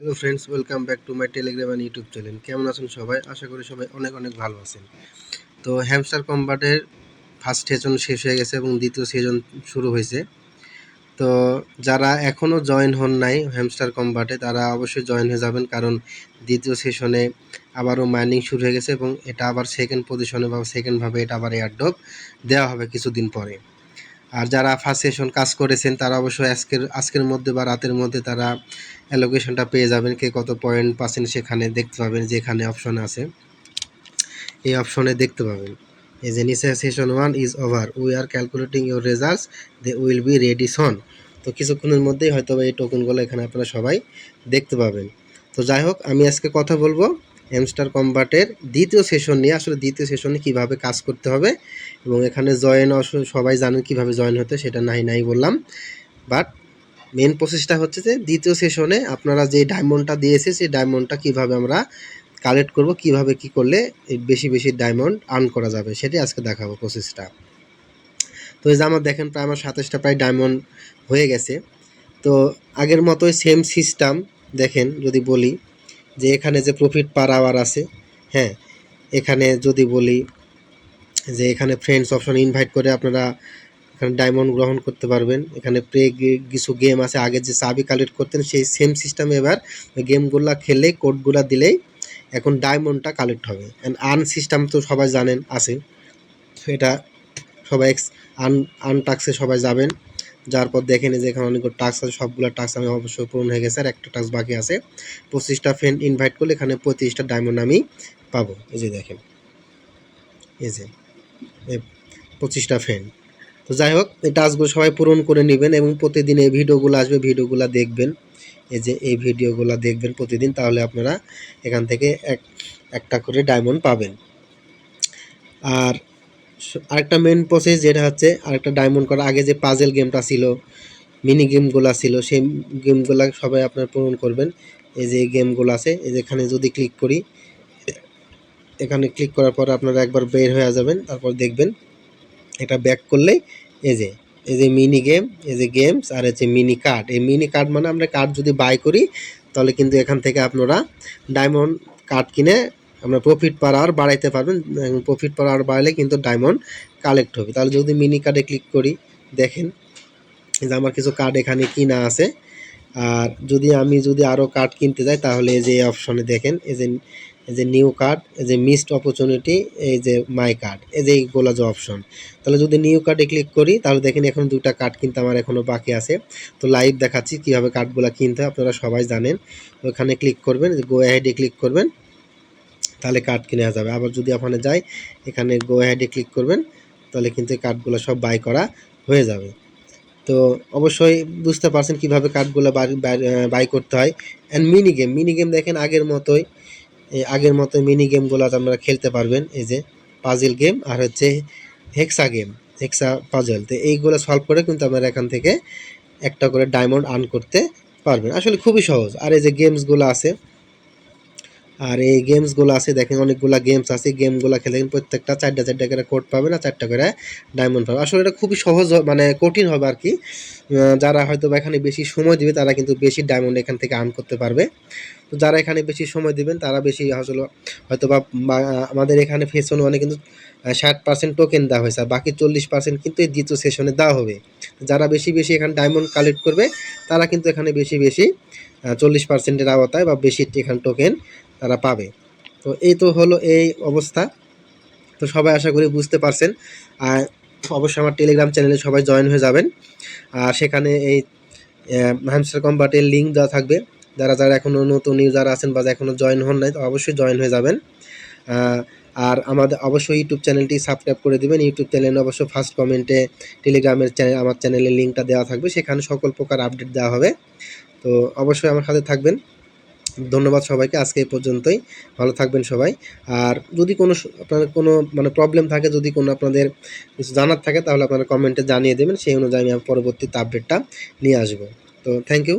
Hello friends, welcome back to my Telegram and YouTube channel. কেমন আছেন সবাই? আশা করি সবাই অনেক অনেক ভালো আছেন। তো হ্যামস্টার কম্বাটের ফার্স্ট সিজন শেষ হয়ে গেছে এবং দ্বিতীয় সিজন শুরু হয়েছে। তো যারা এখনও জয়েন হন নাই হ্যামস্টার কম্বাটে, তারা অবশ্যই জয়েন হয়ে যাবেন, কারণ দ্বিতীয় সেশনে আবারও মাইনিং শুরু হয়ে গেছে এবং এটা আবার সেকেন্ড পজিশনে বা সেকেন্ডভাবে এটা আবার এয়ারড্রপ দেওয়া হবে কিছুদিন পরে। আর যারা ফার্স্ট সেশন কাজ করেছেন তারা অবশ্যই আজকের মধ্যে বা রাতের মধ্যে তারা অ্যালোকেশনটা পেয়ে যাবেন, কে কত পয়েন্ট পাচ্ছেন সেখানে দেখতে পাবেন। যেখানে অপশন আছে এই অপশনে দেখতে পাবেন এই যে নিচে session 1 is over, we are calculating your results, they will be ready soon. তো কিছুক্ষণের মধ্যেই হয়তো এই টোকেনগুলো এখানে আপনারা সবাই দেখতে পাবেন। তো যাই হোক, আমি আজকে কথা বলবো হ্যামস্টার কম্বাটের দ্বিতীয় সেশন নিয়ে। আসলে দ্বিতীয় সেশনে কিভাবে কাজ করতে হবে এবং এখানে জয়েন সবাই জানেন কিভাবে জয়েন হতে, সেটা নাই বললাম। বাট মেন প্রসেসটা হচ্ছে যে দ্বিতীয় সেশনে আপনারা যে ডায়মন্ডটা দিয়েছে সেই ডায়মন্ডটা কিভাবে আমরা কালেক্ট করব, কিভাবে কি করলে বেশি বেশি ডায়মন্ড আর্ন করা যাবে, সেটাই আজকে দেখাবো প্রসেসটা। তো এই যে আমার দেখেন প্রায় আমার 27টা প্রায় ডায়মন্ড হয়ে গেছে। তো আগের মতোই সেম সিস্টেম দেখেন, যদি বলি যে এখানে যে প্রফিট পার আওয়ার আছে, হ্যাঁ, এখানে যদি বলি যে এখানে ফ্রেন্ডস অপশন ইনভাইট করে আপনারা এখানে ডায়মন্ড গ্রহণ করতে পারবেন। এখানে কিছু গেম আছে, আগে যে চাবি কালেক্ট করতেন সেই সেম সিস্টেমে এবার গেমগুলা খেললেই কোডগুলা দিলেই এখন ডায়মন্ডটা কালেক্ট হবে। অ্যান্ড আর্ন সিস্টেম তো সবাই জানেন আছে, এটা সবাই আনটাক্সে সবাই যাবেন। যার পর দেখেন যে এখানে অনেকগুলো টাস্ক আছে, সবগুলো টাস্ক আমি অবশ্যই পূরণ হয়ে গেছে, আর একটা টাস্ক বাকি আছে। 25টা ফ্রেন্ড ইনভাইট করলে এখানে 35টা ডায়মন্ড আমি পাবো। এই যে দেখেন, এই যে 25টা ফ্রেন্ড। তো যাই হোক, এই টাস্কগুলো সবাই পূরণ করে নেবেন এবং প্রতিদিন এই ভিডিওগুলো আসবে, ভিডিওগুলো দেখবেন। এই যে এই ভিডিওগুলো দেখবেন প্রতিদিন, তাহলে আপনারা এখান থেকে একটা করে ডায়মন্ড পাবেন। আর আরেকটা মেন প্রসেস যেটা হচ্ছে আরেকটা ডায়মন্ড করার আগে যে পাজেল গেমটা ছিল, মিনি গেমগুলো ছিল, সেই গেমগুলো সবাই আপনারা পূরণ করবেন। এই যে এই গেমগুলো আছে, এই যে এখানে যদি ক্লিক করি, এখানে ক্লিক করার পর আপনারা একবার বের হয়ে যাবেন, তারপর দেখবেন এটা ব্যাক করলেই এই যে মিনি গেম, এই যে গেমস, আর হচ্ছে মিনি কার্ড। এই মিনি কার্ড মানে আমরা কার্ড যদি বাই করি তাহলে কিন্তু এখান থেকে আপনারা ডায়মন্ড কার্ড কিনে আমরা প্রফিট পার আওয়ার বাড়াইতে পারবেন। প্রফিট পার আওয়ার বাড়ালে কিন্তু ডায়মন্ড কালেক্ট হবে। তাহলে যদি মিনি কার্ডে ক্লিক করি, দেখেন যে আমার কিছু কার্ড এখানে কিনা আছে। আর আমি যদি আরও কার্ড কিনতে যাই তাহলে এই যে অপশনে দেখেন, এই যে নিউ কার্ড, এই যে মিসড অপরচুনিটি, এই যে মাই কার্ড, এই যে এইগুলো যে অপশন। তাহলে যদি নিউ কার্ডে ক্লিক করি তাহলে দেখেন এখন 2টা কার্ড কিনতে আমার এখনও বাকি আছে। তো লাইভ দেখাচ্ছি কীভাবে কার্ডগুলো কিনতে হয়, আপনারা সবাই জানেন। ওখানে ক্লিক করবেন, গো অ্যাহেডে ক্লিক করবেন, তাহলে কার্ড কিনে যাবে। আবার যদি ওখানে যাই, এখানে গো অ্যাহেডে ক্লিক করবেন, তাহলে কিন্তু এই কার্ডগুলো সব বাই করা হয়ে যাবে। তো অবশ্যই বুঝতে পারছেন কীভাবে কার্ডগুলো বাই করতে হয়। অ্যান্ড মিনি গেম দেখেন আগের মতোই মিনি গেমগুলো আপনারা খেলতে পারবেন। এই যে পাজেল গেম আর হচ্ছে হেক্সা পাজেল, তো এইগুলো সলভ করে কিন্তু আপনারা এখান থেকে একটা করে ডায়মন্ড আর্ন করতে পারবেন। আসলে খুবই সহজ। আর এই যে গেমসগুলো আছে, দেখেন অনেকগুলা গেমস আছে, গেমগুলো খেলে প্রত্যেকটা 4টা করে কোড পাবেন আর 4টা করে ডায়মন্ড পাবেন। আসলে এটা খুবই সহজ, মানে কঠিন হবে আর কি। যারা হয়তো এখানে বেশি সময় দিবে তারা কিন্তু বেশি ডায়মন্ড এখান থেকে আর্ন করতে পারবে। তো যারা এখানে বেশি সময় দিবেন তারা বেশি আসলে হয়তো বা আমাদের এখানে ফেশন ওয়ানে কিন্তু 60% টোকেন দেওয়া হয়েছে, আর বাকি 40% কিন্তু এই দ্বিতীয় সেশনে দেওয়া হবে। যারা বেশি এখানে ডায়মন্ড কালেক্ট করবে তারা কিন্তু এখানে বেশি 40%-এর আওতায় বা বেশি এখানে টোকেন তারা পাবে। তো এই তো হলো এই অবস্থা। তো সবাই আশা করি বুঝতে পারছেন। আর অবশ্যই আমার টেলিগ্রাম চ্যানেলে সবাই জয়েন হয়ে যাবেন। আর সেখানে এই হ্যামস্টার কম্বাটের লিঙ্ক দেওয়া থাকবে। যারা এখনও নতুন ইউজার আছেন বা এখনও জয়েন হন নাই, তো অবশ্যই জয়েন হয়ে যাবেন। আর আমাদের অবশ্যই ইউটিউব চ্যানেলটি সাবস্ক্রাইব করে দেবেন। ইউটিউব চ্যানেলে অবশ্যই ফার্স্ট কমেন্টে টেলিগ্রামের আমার চ্যানেলের লিঙ্কটা দেওয়া থাকবে, সেখানে সকল প্রকার আপডেট দেওয়া হবে। তো অবশ্যই আমার সাথে থাকবেন। ধন্যবাদ সবাইকে, আজকে এই পর্যন্তই। ভালো থাকবেন সবাই। আর যদি আপনাদের কোনো প্রবলেম থাকে, যদি কোনো আপনাদের কিছু জানার থাকে, তাহলে আপনারা কমেন্টে জানিয়ে দেবেন, সেই অনুযায়ী আমি পরবর্তীতে আপডেটটা নিয়ে আসবো। তো থ্যাংক ইউ।